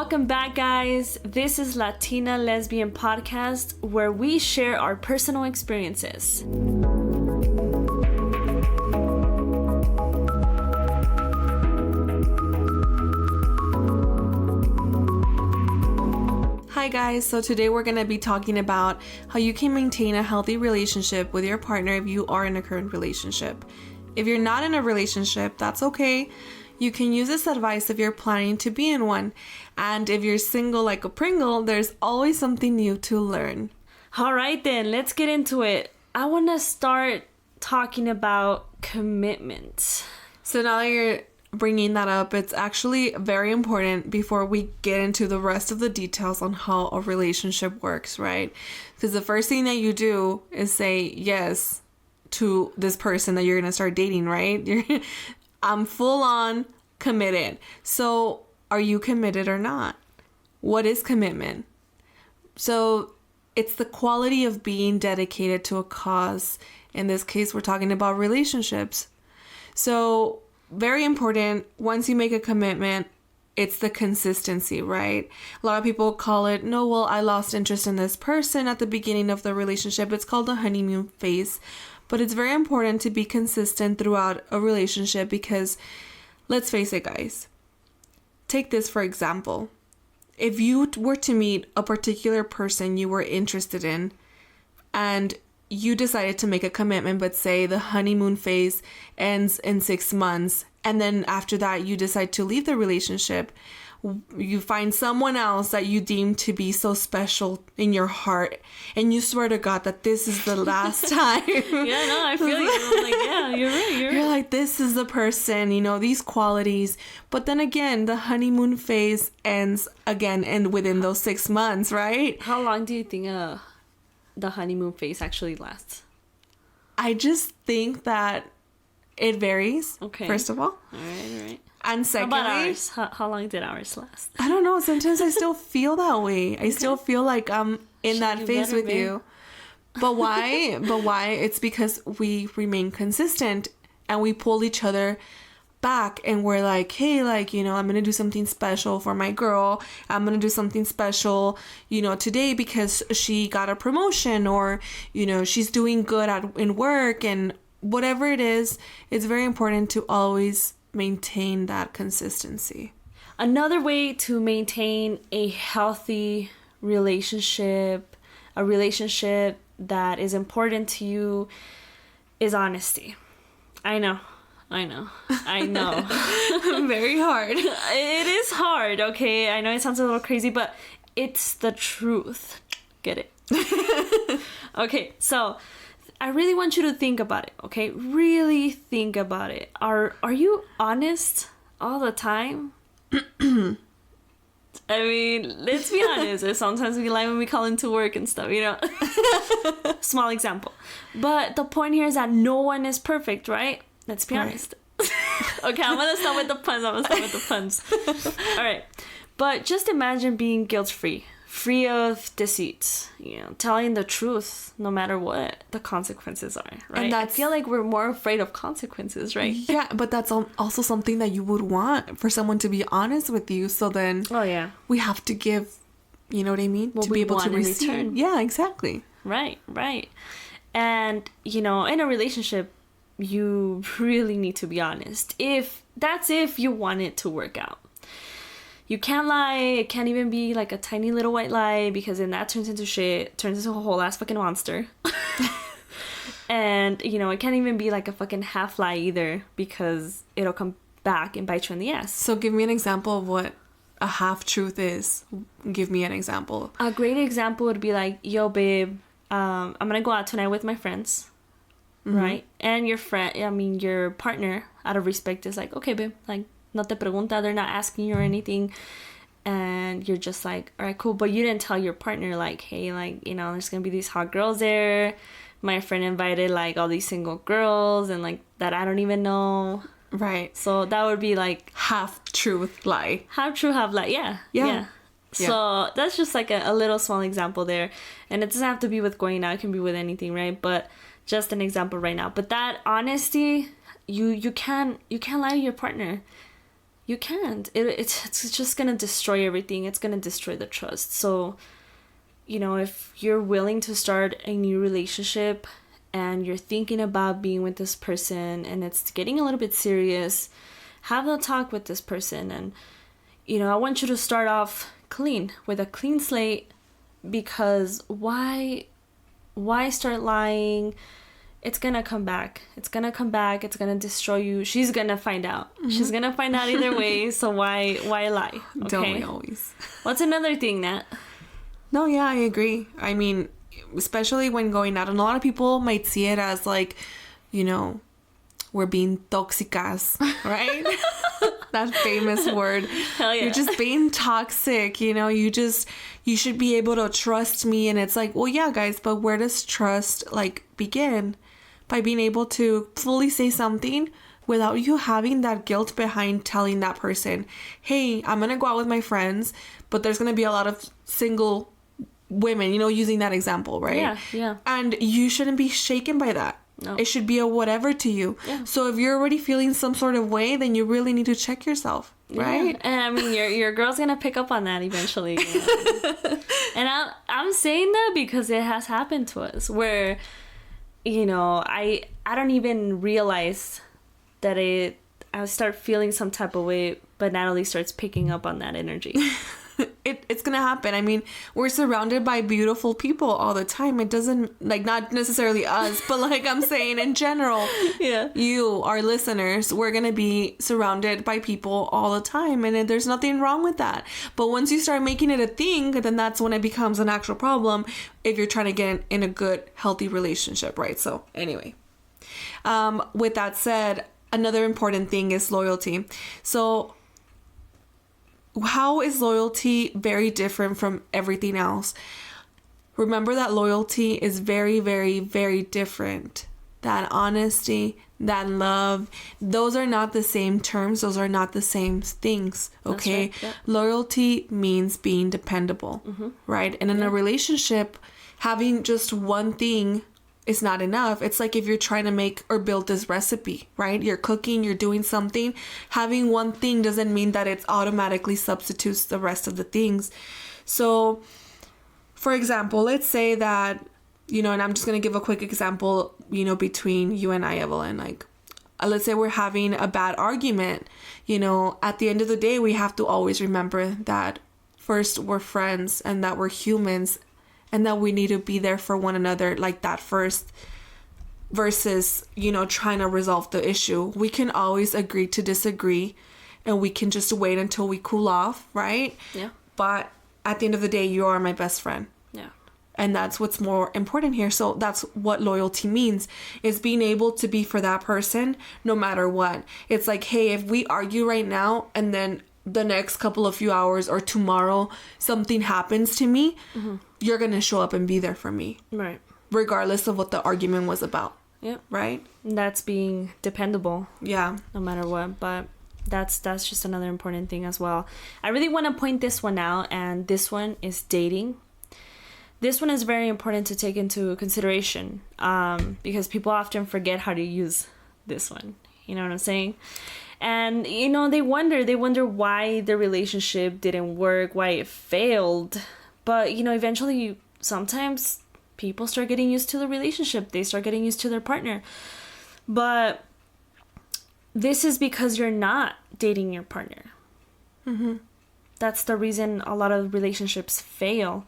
Welcome back, guys. This is Latina Lesbian Podcast, where we share our personal experiences. Hi guys, so today we're going to be talking about how you can maintain a healthy relationship with your partner if you are in a current relationship. If you're not in a relationship, that's okay. You can use this advice if you're planning to be in one. And if you're single like a Pringle, there's always something new to learn. Alright then, let's get into it. I want to start talking about commitment. So now that you're bringing that up, it's actually very important before we get into the rest of the details on how a relationship works, right? Because the first thing that you do is say yes to this person that you're going to start dating, right? I'm full on committed. So are you committed or not? What is commitment? So it's the quality of being dedicated to a cause. In this case, we're talking about relationships. So very important, once you make a commitment, it's the consistency, right? A lot of people call it, no, well, I lost interest in this person at the beginning of the relationship. It's called the honeymoon phase. But it's very important to be consistent throughout a relationship because, let's face it, guys. Take this for example. If you were to meet a particular person you were interested in and you decided to make a commitment, but say the honeymoon phase ends in 6 months, and then after that you decide to leave the relationship, you find someone else that you deem to be so special in your heart, and you swear to God that this is the last time. Yeah, no, I feel you. I'm like, yeah, you're right. You're like, this is the person, these qualities. But then again, the honeymoon phase ends again and within those 6 months, right? How long do you think the honeymoon phase actually lasts? I just think that it varies. Okay. First of all. All right. And secondly, how about ours? How long did ours last? I don't know. Sometimes I still feel that way. I still feel like I'm in that phase with you. But why? It's because we remain consistent and we pull each other back, and we're like, hey, I'm going to do something special for my girl. I'm going to do something special, today because she got a promotion, or, she's doing good in work, and whatever it is, it's very important to always maintain that consistency. Another way to maintain a healthy relationship, a relationship that is important to you, is honesty. I know. Very hard. It is hard, okay? I know it sounds a little crazy, but it's the truth. Get it? Okay, so I really want you to think about it, okay? Really think about it. Are you honest all the time? I mean, let's be honest. Sometimes we lie when we call into work and stuff, Small example. But the point here is that no one is perfect, right? Let's be honest. Okay, I'm going to start with the puns. All right. But just imagine being guilt-free. Free of deceit, telling the truth no matter what the consequences are, right? And I feel like we're more afraid of consequences, right? Yeah, but that's also something that you would want, for someone to be honest with you. So then, we have to give, you know what I mean, to be able to return. Yeah, exactly. Right. And in a relationship, you really need to be honest. If you want it to work out. You can't lie. It can't even be like a tiny little white lie, because then that turns into shit, turns into a whole ass fucking monster. And, it can't even be like a fucking half lie either, because it'll come back and bite you in the ass. So give me an example of what a half truth is. Give me an example. A great example would be like, yo, babe, I'm going to go out tonight with my friends. Mm-hmm. Right? And your partner, out of respect, is like, okay, babe, like, no te pregunta, they're not asking you or anything, and you're just like, all right, cool. But you didn't tell your partner, like, hey, like, there's gonna be these hot girls there, my friend invited like all these single girls, and like that I don't even know, right? So that would be like half truth lie. Half true, half lie. Yeah. So that's just like a little small example there, and it doesn't have to be with going out, it can be with anything, right? But just an example right now. But that honesty, you can't lie to your partner. You can't. It's just gonna destroy everything. It's gonna destroy the trust. So, you know, if you're willing to start a new relationship and you're thinking about being with this person and it's getting a little bit serious, have a talk with this person. And, you know, I want you to start off clean, with a clean slate, because why start lying? It's gonna come back. It's gonna come back. It's gonna destroy you. She's gonna find out. Mm-hmm. She's gonna find out either way. So why lie? Okay? Don't we always? What's another thing, Nat? No, yeah, I agree. I mean, especially when going out, and a lot of people might see it as like, you know, we're being tóxicas, right? That famous word. Hell yeah. You're just being toxic, you know, you should be able to trust me. And it's like, well, yeah, guys, but where does trust like begin? By being able to fully say something without you having that guilt behind telling that person, hey, I'm going to go out with my friends, but there's going to be a lot of single women, you know, using that example, right? Yeah, yeah. And you shouldn't be shaken by that. No. It should be a whatever to you. Yeah. So if you're already feeling some sort of way, then you really need to check yourself, right? Yeah. And I mean, your girl's gonna pick up on that eventually. You know? And I'm saying that because it has happened to us, where, you know, I don't even realize that I start feeling some type of way, but Natalie starts picking up on that energy. It's gonna happen. I mean, we're surrounded by beautiful people all the time. It doesn't, like, not necessarily us, but like I'm saying in general, Yeah. you, our listeners, we're gonna be surrounded by people all the time, and there's nothing wrong with that. But once you start making it a thing, then that's when it becomes an actual problem if you're trying to get in a good, healthy relationship, right? So anyway, with that said, another important thing is loyalty. So how is loyalty very different from everything else? Remember that loyalty is very, very, very different. That honesty, that love, those are not the same terms. Those are not the same things, okay? That's right, yeah. Loyalty means being dependable, right? And in a relationship, having just one thing is not enough. It's like if you're trying to make or build this recipe, right? You're cooking, you're doing something. Having one thing doesn't mean that it automatically substitutes the rest of the things. So, for example, let's say that, you know, and I'm just going to give a quick example, you know, between you and I, Evelyn. Like, let's say we're having a bad argument. You know, at the end of the day, we have to always remember that first, we're friends and that we're humans, and that we need to be there for one another like that first, versus, you know, trying to resolve the issue. We can always agree to disagree, and we can just wait until we cool off, right? Yeah. But at the end of the day, you are my best friend. Yeah. And that's what's more important here. So that's what loyalty means, is being able to be for that person no matter what. It's like, hey, if we argue right now and then the next couple of few hours or tomorrow something happens to me, you're going to show up and be there for me. Right. Regardless of what the argument was about. Yep. Right? That's being dependable. Yeah. No matter what. But that's just another important thing as well. I really want to point this one out, and this one is dating. This one is very important to take into consideration, because people often forget how to use this one. You know what I'm saying? And, you know, they wonder why the relationship didn't work, why it failed. But, you know, eventually, sometimes people start getting used to the relationship. They start getting used to their partner. But this is because you're not dating your partner. Mm-hmm. That's the reason a lot of relationships fail.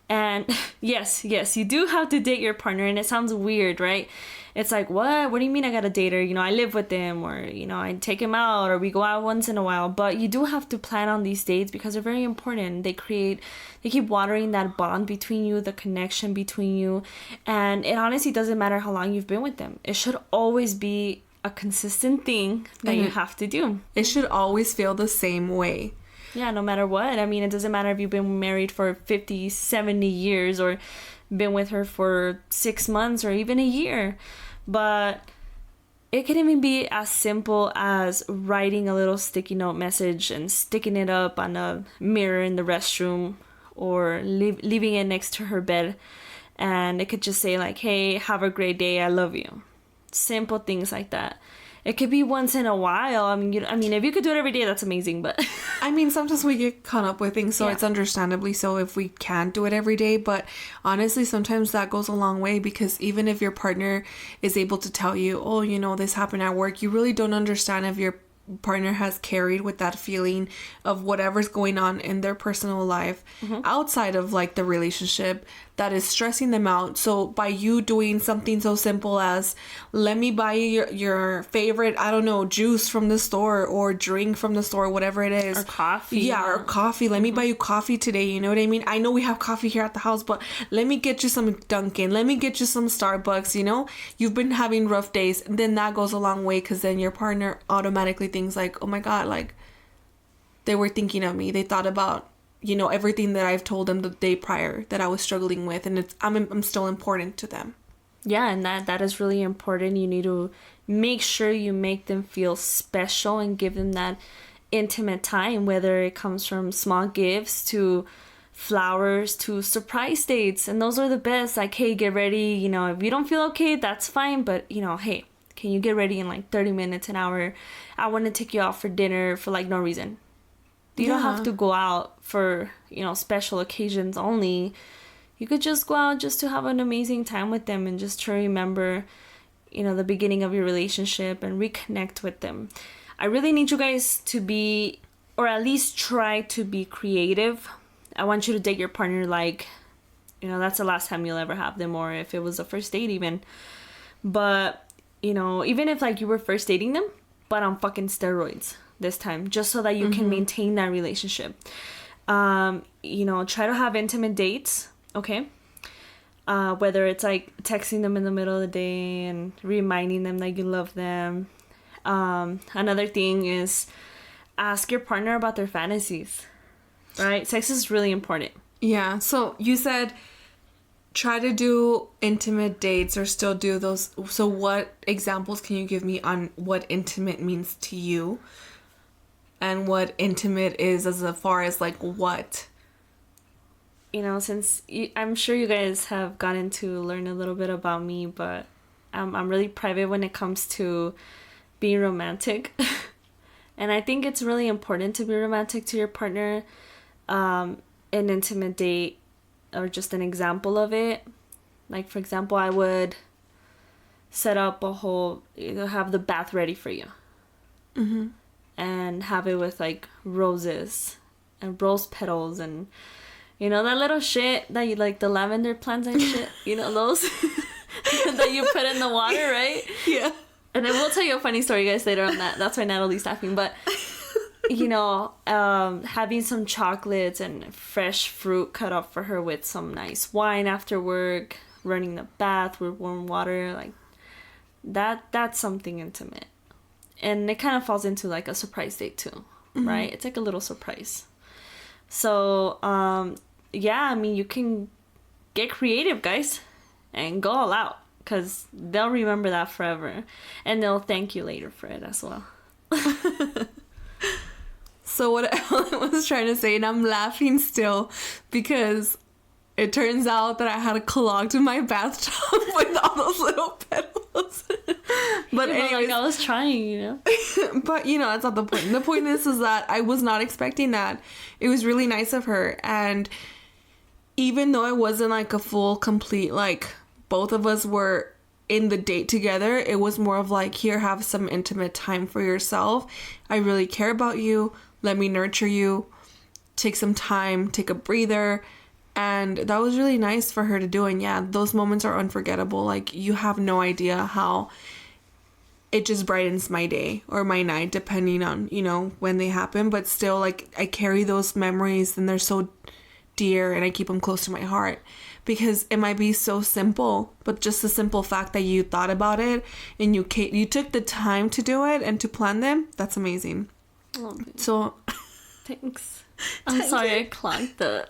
And yes, you do have to date your partner. And it sounds weird, right? It's like, what? What do you mean I gotta date her? You know, I live with him, or, you know, I take him out, or we go out once in a while. But you do have to plan on these dates because they're very important. They keep watering that bond between you, the connection between you. And it honestly doesn't matter how long you've been with them. It should always be a consistent thing that you have to do. It should always feel the same way. Yeah, no matter what. I mean, it doesn't matter if you've been married for 50, 70 years or been with her for 6 months or even a year. But it can even be as simple as writing a little sticky note message and sticking it up on a mirror in the restroom, or leaving it next to her bed. And it could just say like, hey, have a great day, I love you. Simple things like that. It could be once in a while. I mean, if you could do it every day, that's amazing. But I mean, sometimes we get caught up with things, so Yeah. it's understandably so if we can't do it every day. But honestly, sometimes that goes a long way, because even if your partner is able to tell you, oh, you know, this happened at work, you really don't understand if your partner has carried with that feeling of whatever's going on in their personal life outside of like the relationship that is stressing them out. So by you doing something so simple as, let me buy you your favorite, I don't know, juice from the store or drink from the store, whatever it is, or coffee. yeah, or coffee. Let me buy you coffee today. You know what I mean? I know we have coffee here at the house, but let me get you some Dunkin'. Let me get you some Starbucks. You know, you've been having rough days. Then that goes a long way, because then your partner automatically thinks like, oh my God, like they were thinking of me. They thought about, you know, everything that I've told them the day prior that I was struggling with, and I'm still important to them. Yeah, and that is really important. You need to make sure you make them feel special and give them that intimate time, whether it comes from small gifts to flowers to surprise dates. And those are the best. Like, hey, get ready. You know, if you don't feel okay, that's fine. But, you know, hey, can you get ready in like 30 minutes, an hour? I want to take you out for dinner for like no reason. You don't have to go out for, you know, special occasions only. You could just go out just to have an amazing time with them and just to remember, you know, the beginning of your relationship and reconnect with them. I really need you guys to be, or at least try to be creative. I want you to date your partner like, you know, that's the last time you'll ever have them, or if it was a first date even. But, you know, even if like you were first dating them, but on fucking steroids this time, just so that you can maintain that relationship. You know, try to have intimate dates, okay? Whether it's like texting them in the middle of the day and reminding them that you love them. Another thing is ask your partner about their fantasies, right? Sex is really important. Yeah. So you said try to do intimate dates or still do those. So what examples can you give me on what intimate means to you? And what intimate is as far as like what? You know, since I'm sure you guys have gotten to learn a little bit about me, but I'm really private when it comes to being romantic. And I think it's really important to be romantic to your partner. An intimate date, or just an example of it. Like, for example, I would set up a whole, have the bath ready for you. Mm-hmm. And have it with like roses and rose petals and, you know, that little shit that you like, the lavender plants and shit, you know, those that you put in the water, right? Yeah. And then we'll tell you a funny story, guys, later on that. That's why Natalie's laughing. But, you know, having some chocolates and fresh fruit cut up for her with some nice wine after work, running the bath with warm water, like that's something intimate. And it kind of falls into like a surprise date too, right? It's like a little surprise. So, yeah, I mean, you can get creative, guys, and go all out, because they'll remember that forever. And they'll thank you later for it as well. So what I was trying to say, and I'm laughing still, because it turns out that I had clogged my bathtub with all those little petals. But Yeah, anyways, like I was trying, you know. but you know, that's not the point. The point is that I was not expecting that. It was really nice of her, and even though it wasn't like a full, complete, like both of us were in the date together, it was more of like, here, have some intimate time for yourself. I really care about you. Let me nurture you. Take some time, take a breather. And that was really nice for her to do. And yeah, those moments are unforgettable. Like, you have no idea how it just brightens my day or my night, depending on, you know, when they happen. But still, like, I carry those memories and they're so dear and I keep them close to my heart, because it might be so simple, but just the simple fact that you thought about it and you took the time to do it and to plan them, that's amazing. Oh, So thanks. I'm sorry I clogged the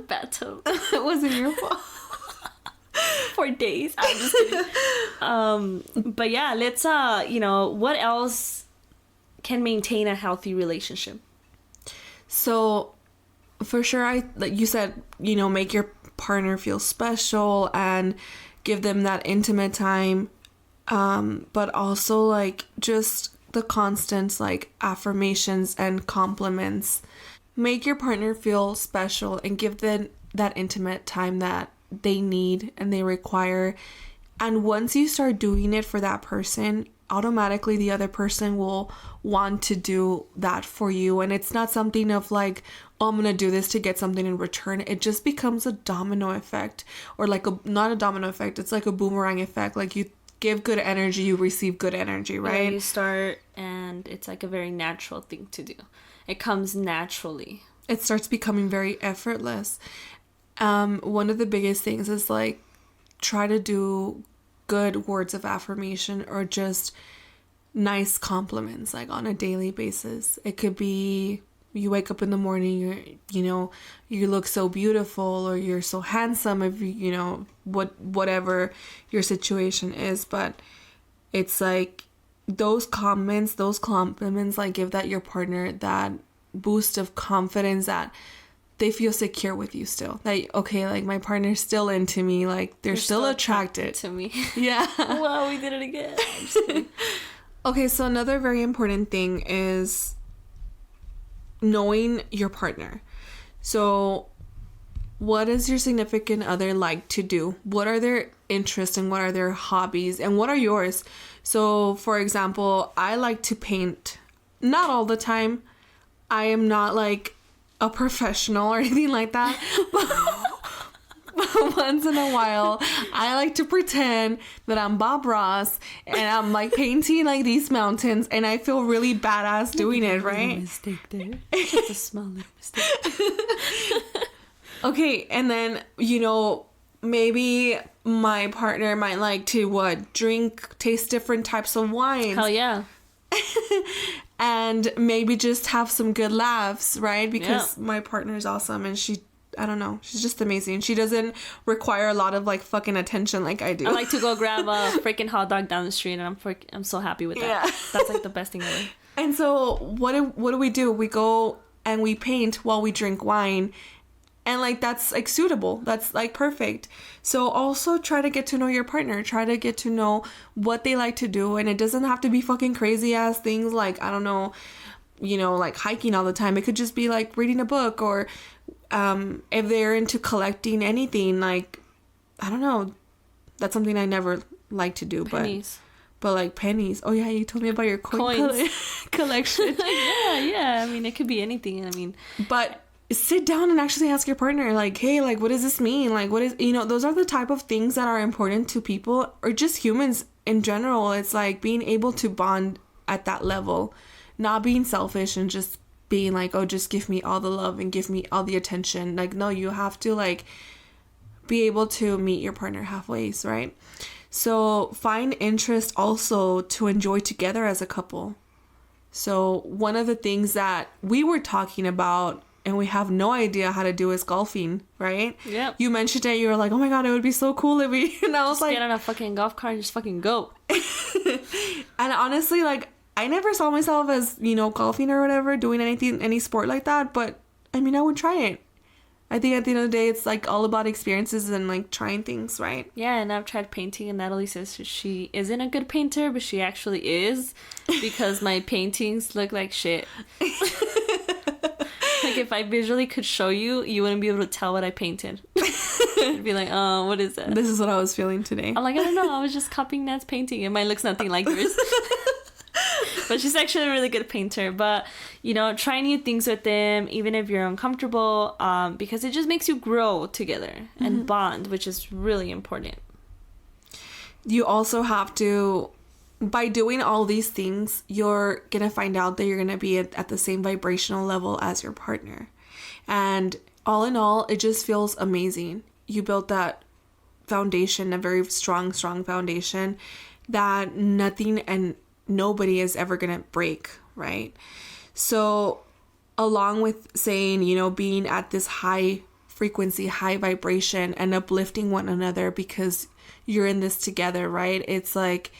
bathtub. it wasn't your fault. For days. I'm just kidding. But yeah, let's you know, what else can maintain a healthy relationship? So for sure, like you said, you know, make your partner feel special and give them that intimate time. But also like just the constant like affirmations and compliments. Make your partner feel special and give them that intimate time that they need and they require. And once you start doing it for that person, automatically the other person will want to do that for you. And it's not something of like, oh, I'm gonna do this to get something in return. It just becomes a domino effect, or like not a domino effect, it's like a boomerang effect. Like you give good energy, you receive good energy, right? Yeah, you start and it's like a very natural thing to do. It comes naturally. It starts becoming very effortless. One of the biggest things is like try to do good words of affirmation or just nice compliments like on a daily basis. It could be you wake up in the morning, you look so beautiful, or you're so handsome, if whatever your situation is. But it's like those comments, those compliments, like give that your partner that boost of confidence, that they feel secure with you still. Like, okay, like my partner's still into me, like they're still attracted to me. Yeah. Wow, we did it again. I'm just kidding. Okay, so another very important thing is knowing your partner. So what does your significant other like to do? What are their interests and what are their hobbies and what are yours? So for example, I like to paint. Not all the time. I am not like a professional or anything like that. But once in a while, I like to pretend that I'm Bob Ross and I'm like painting like these mountains, and I feel really badass doing it, right? Mistake there. Just a small little mistake. Okay, and then, maybe my partner might like to taste different types of wines. Hell yeah. And maybe just have some good laughs, right? Because my partner is awesome and she's just amazing. She doesn't require a lot of like fucking attention like I do. I like to go grab a freaking hot dog down the street, and I'm so happy with that. Yeah. That's like the best thing ever. And so what do we do? We go and we paint while we drink wine. And like that's like suitable. That's like perfect. So also try to get to know your partner. Try to get to know what they like to do. And it doesn't have to be fucking crazy ass things like, I don't know, like hiking all the time. It could just be like reading a book, or if they're into collecting anything, like, I don't know. That's something I never like to do. Pennies. But like pennies. Oh yeah, you told me about your coins collection. Yeah. I mean, it could be anything. But sit down and actually ask your partner, like, hey, like, what does this mean? Like, what is, those are the type of things that are important to people, or just humans in general. It's like being able to bond at that level, not being selfish and just being like, oh, just give me all the love and give me all the attention. Like, no, you have to like be able to meet your partner halfway, right? So find interest also to enjoy together as a couple. So one of the things that we were talking about and we have no idea how to do is golfing, right? Yeah. You mentioned it. You were like, oh my God, it would be so cool if we... And I was like... get on a fucking golf cart and just fucking go. And honestly, like, I never saw myself as, golfing or whatever, doing any sport like that. But, I mean, I would try it. I think at the end of the day, it's like all about experiences and like trying things, right? Yeah, and I've tried painting, and Natalie says she isn't a good painter, but she actually is, because my paintings look like shit. Like, if I visually could show you, you wouldn't be able to tell what I painted. You'd be like, oh, what is that? This is what I was feeling today. I'm like, I don't know, I was just copying Nat's painting, and mine looks nothing like yours. But she's actually a really good painter. But, try new things with them, even if you're uncomfortable, because it just makes you grow together and bond, which is really important. You also have to... By doing all these things, you're going to find out that you're going to be at the same vibrational level as your partner. And all in all, it just feels amazing. You built that foundation, a very strong foundation that nothing and nobody is ever going to break, right? So along with saying, being at this high frequency, high vibration and uplifting one another because you're in this together, right? It's like...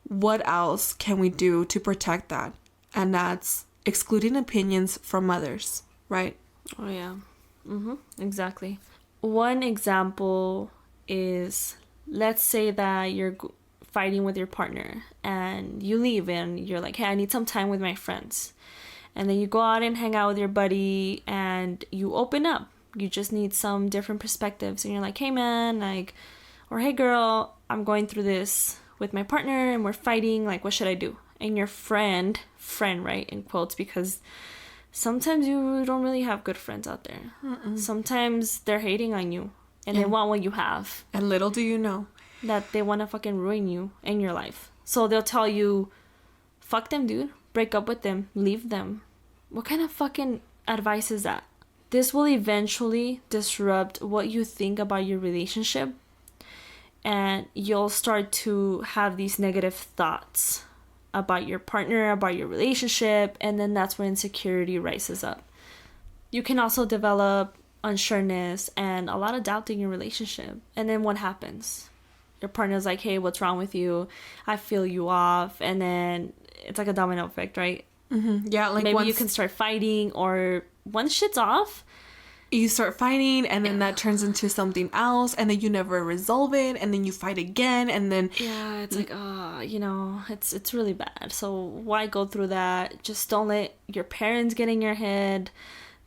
what else can we do to protect that? And that's excluding opinions from others, right? Oh, yeah. Exactly. One example is, let's say that you're fighting with your partner and you leave and you're like, hey, I need some time with my friends. And then you go out and hang out with your buddy and you open up. You just need some different perspectives. And you're like, hey, man, like, or hey, girl, I'm going through this with my partner and we're fighting. Like, what should I do? And your friend, right, in quotes, because sometimes you don't really have good friends out there. Sometimes they're hating on you and they want what you have. And little do you know that they want to fucking ruin you and your life. So they'll tell you, fuck them, dude. Break up with them. Leave them. What kind of fucking advice is that? This will eventually disrupt what you think about your relationship. And you'll start to have these negative thoughts about your partner, about your relationship. And then that's when insecurity rises up. You can also develop unsureness and a lot of doubt in your relationship. And then what happens? Your partner's like, hey, what's wrong with you? I feel you off. And then it's like a domino effect, right? Yeah, like maybe you can start fighting, or once shit's off, you start fighting, and then that turns into something else, and then you never resolve it, and then you fight again, and then it's like, it's really bad. So why go through that? Just don't let your parents get in your head.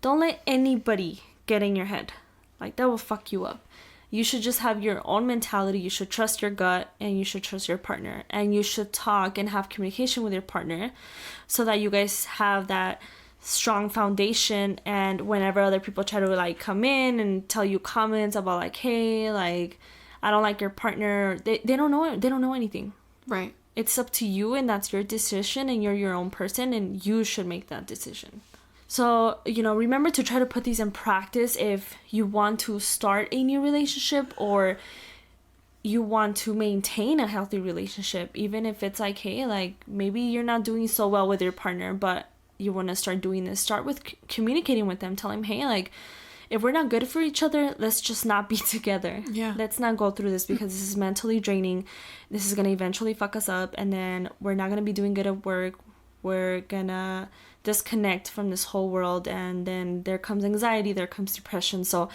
Don't let anybody get in your head. Like, that will fuck you up. You should just have your own mentality. You should trust your gut and you should trust your partner. And you should talk and have communication with your partner so that you guys have that strong foundation. And whenever other people try to like come in and tell you comments about like, hey, like, I don't like your partner, they don't know it. They don't know anything. Right. It's up to you, and that's your decision, and you're your own person, and you should make that decision. So, remember to try to put these in practice if you want to start a new relationship or you want to maintain a healthy relationship. Even if it's like, hey, like, maybe you're not doing so well with your partner, but you want to start doing this. Start with communicating with them. Tell them, hey, like, if we're not good for each other, let's just not be together. Yeah. Let's not go through this because this is mentally draining. This is going to eventually fuck us up, and then we're not going to be doing good at work. We're gonna disconnect from this whole world, and then there comes anxiety, there comes depression. So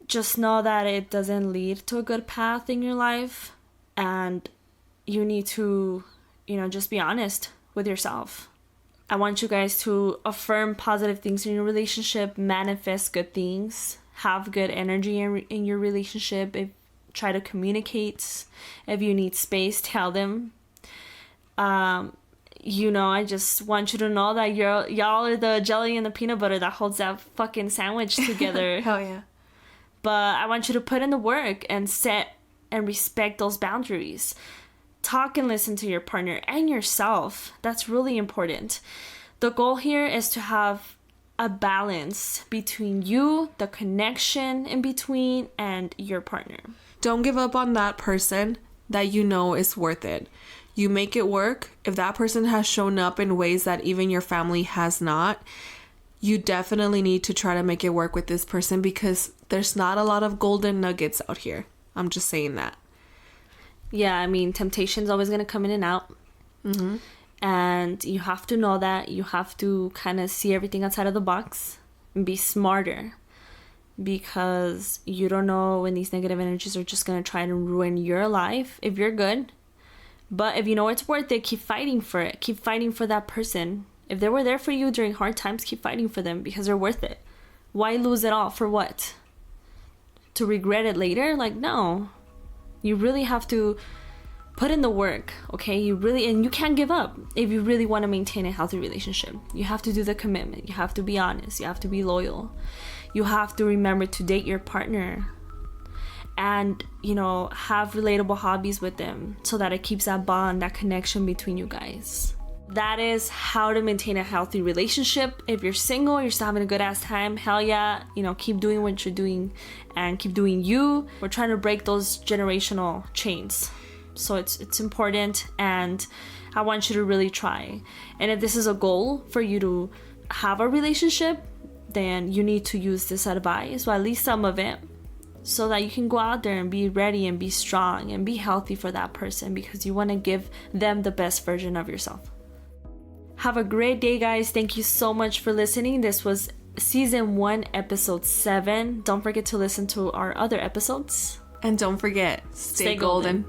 just know that it doesn't lead to a good path in your life, and you need to, just be honest with yourself. I want you guys to affirm positive things in your relationship, manifest good things, have good energy in your relationship. Try to communicate. If you need space, tell them. I just want you to know that y'all are the jelly and the peanut butter that holds that fucking sandwich together. Hell yeah. But I want you to put in the work and set and respect those boundaries. Talk and listen to your partner and yourself. That's really important. The goal here is to have a balance between you, the connection in between, and your partner. Don't give up on that person that you know is worth it. You make it work. If that person has shown up in ways that even your family has not, you definitely need to try to make it work with this person, because there's not a lot of golden nuggets out here. I'm just saying that. Yeah, I mean, temptation's always going to come in and out. Mm-hmm. And you have to know that. You have to kind of see everything outside of the box and be smarter, because you don't know when these negative energies are just going to try to ruin your life if you're good. But if you know it's worth it, keep fighting for it. Keep fighting for that person. If they were there for you during hard times, keep fighting for them because they're worth it. Why lose it all? For what? To regret it later? Like, no. You really have to put in the work, okay? And you can't give up if you really want to maintain a healthy relationship. You have to do the commitment. You have to be honest. You have to be loyal. You have to remember to date your partner. And, have relatable hobbies with them so that it keeps that bond, that connection between you guys. That is how to maintain a healthy relationship. If you're single, you're still having a good ass time, hell yeah, keep doing what you're doing and keep doing you. We're trying to break those generational chains. So it's important, and I want you to really try. And if this is a goal for you to have a relationship, then you need to use this advice, or at least some of it, so that you can go out there and be ready and be strong and be healthy for that person, because you want to give them the best version of yourself. Have a great day, guys. Thank you so much for listening. This was season 1, episode 7. Don't forget to listen to our other episodes. And don't forget, stay golden.